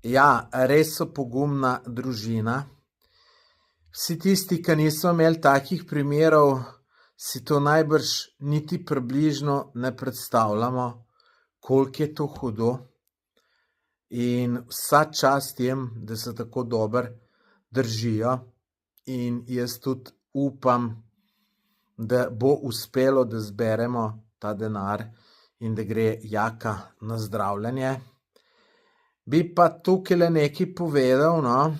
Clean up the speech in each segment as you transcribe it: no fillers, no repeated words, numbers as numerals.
Ja, res so pogumna družina. Vsi tisti, ki nismo imeli takih primerov, si to najbrž niti približno ne predstavljamo, koliko je to hudo. In vsa čast jim, da se tako dobro držijo. In jaz tudi upam, da bo uspelo, da zberemo ta denar in da gre Jaka na zdravljenje. Bi pa tukaj nekaj povedal, no.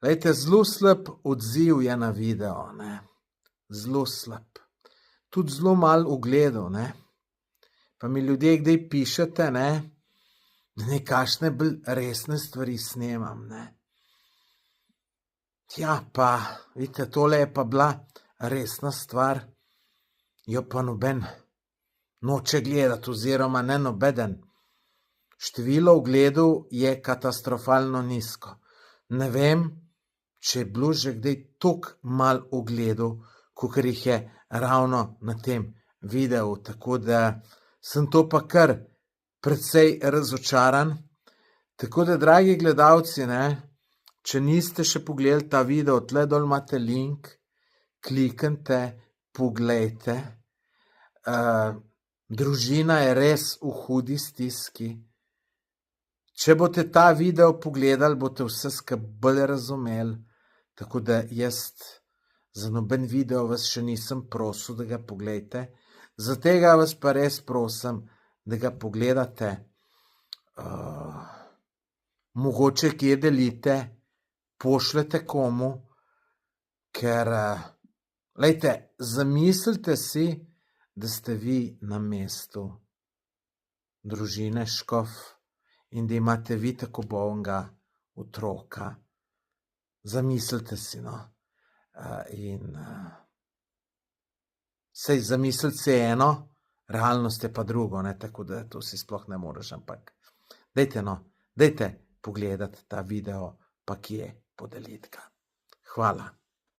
Glejte, zelo slab odziv je na video, ne. Zelo slab. Tudi zelo malo ogledov, ne. Pa mi ljudje kdaj pišete, ne, da nekakšne bolj resne stvari snemam, ne. Ja, pa, vidite, tole je pa bila resna stvar, jo pa noben noče gledati oziroma ne nobeden. Število ogledov je katastrofalno nizko. Ne vem, če je bilo že kdaj toliko malo ogledov, kakor jih je ravno na tem videu, tako da sem to pa kar precej razočaran. Tako da, dragi gledalci, ne, če niste še pogledali ta video, tle dol imate link, kliknite, poglejte. Družina je res v hudi stiski. Če boste ta video pogledali, boste vse skupaj bolj razumeli, tako da jaz za noben video vas še nisem prosil, da ga pogledate. Za tega vas pa res prosim, da ga pogledate. Mogoče kje delite, pošljete komu, ker, glejte, zamislite si, da ste vi na mestu družine Škof in da imate vi tako bolnega otroka. Zamislite si, no. Saj zamisliti si je eno, realnost je pa drugo, ne, tako da to si sploh ne moreš, ampak dajte, no, dajte pogledati ta video, pa kje podeliti ga. Hvala.